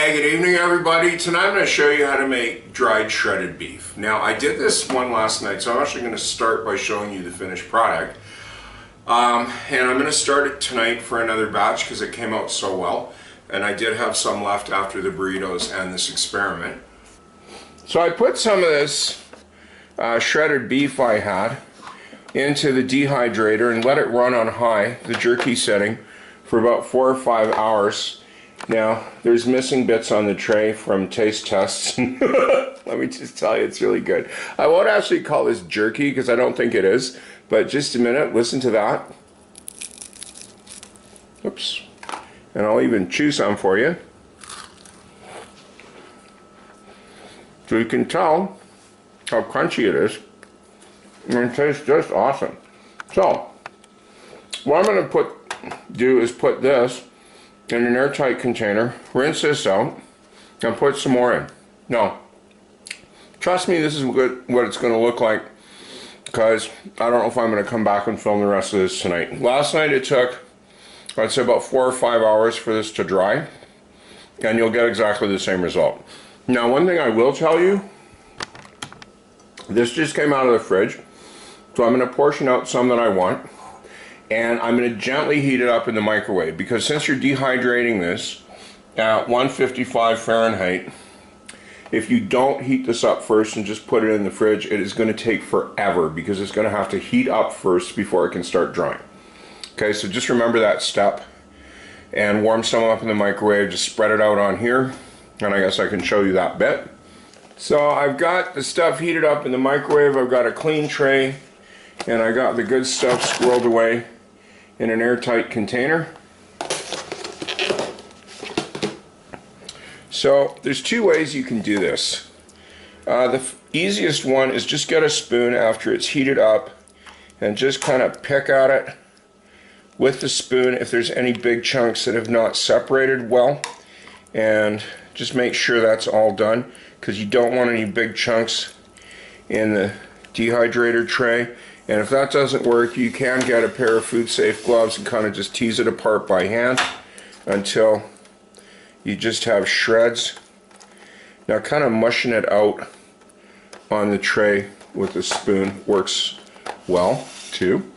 Hey, good evening everybody. Tonight I'm going to show you how to make dried shredded beef. Now I did this one last night, so I'm actually going to start by showing you the finished product. And I'm going to start it tonight for another batch because it came out so well. And I did have some left after the burritos and this experiment. So I put some of this shredded beef I had into the dehydrator and let it run on high, the jerky setting, for about 4 or 5 hours. Now, there's missing bits on the tray from taste tests. Let me just tell you, it's really good. I won't actually call this jerky because I don't think it is, but just a minute, listen to that. Oops. And I'll even chew some for you. So you can tell how crunchy it is. And it tastes just awesome. So, what I'm going to do is put this in an airtight container, rinse this out, and put some more in. Now, trust me, this is what it's going to look like, because I don't know if I'm going to come back and film the rest of this tonight. Last night it took, I'd say, about 4 or 5 hours for this to dry, and you'll get exactly the same result. Now, one thing I will tell you, this just came out of the fridge, so I'm going to portion out some that I want. And I'm going to gently heat it up in the microwave, because since you're dehydrating this at 155 Fahrenheit, if you don't heat this up first and just put it in the fridge, it is going to take forever because it's going to have to heat up first before it can start drying. Okay, so just remember that step and warm some up in the microwave. Just spread it out on here, and I guess I can show you that bit. So I've got the stuff heated up in the microwave. I've got a clean tray, and I got the good stuff squirreled away in an airtight container. So there's 2 ways you can do this. The easiest one is just get a spoon after it's heated up and just kind of pick at it with the spoon if there's any big chunks that have not separated well, and just make sure that's all done, because you don't want any big chunks in the dehydrator tray. And if that doesn't work, you can get a pair of food safe gloves and kind of just tease it apart by hand until you just have shreds. Now, kind of mushing it out on the tray with a spoon works well too.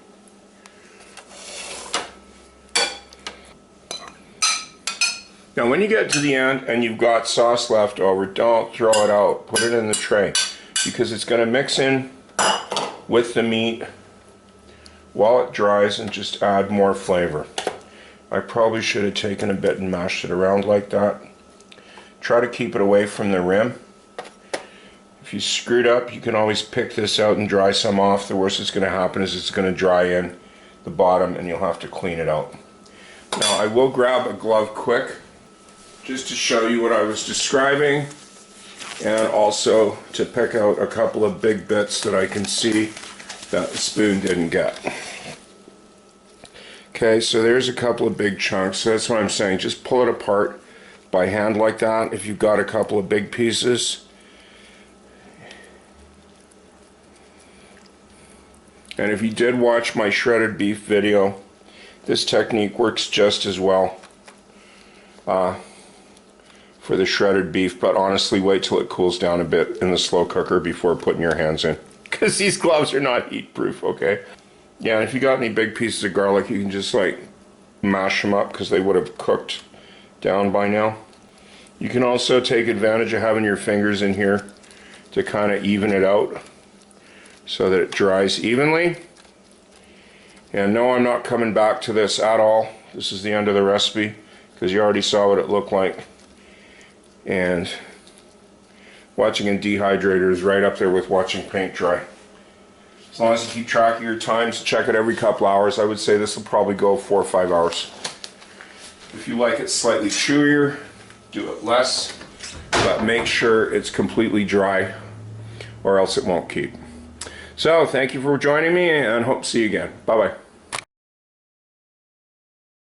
Now, when you get to the end and you've got sauce left over, don't throw it out. Put it in the tray, because it's going to mix in with the meat while it dries and just add more flavor. I probably should have taken a bit and mashed it around like that. Try to keep it away from the rim. If you screwed up, you can always pick this out and dry some off. The worst that's going to happen is it's going to dry in the bottom and you'll have to clean it out. Now, I will grab a glove quick just to show you what I was describing, and also to pick out a couple of big bits that I can see that the spoon didn't get. Okay, so there's a couple of big chunks. So that's what I'm saying. Just pull it apart by hand like that if you've got a couple of big pieces. And if you did watch my shredded beef video, this technique works just as well for the shredded beef, but honestly, wait till it cools down a bit in the slow cooker before putting your hands in, because these gloves are not heat proof. Okay, yeah, and if you got any big pieces of garlic, you can just like mash them up, because they would have cooked down by now. You can also take advantage of having your fingers in here to kind of even it out so that it dries evenly. And no, I'm not coming back to this at all. This is the end of the recipe, because you already saw what it looked like. And watching in dehydrator is right up there with watching paint dry. As long as you keep track of your times, check it every couple hours. I would say this will probably go 4 or 5 hours. If you like it slightly chewier, do it less, but make sure it's completely dry or else it won't keep. So thank you for joining me, and hope to see you again. Bye bye.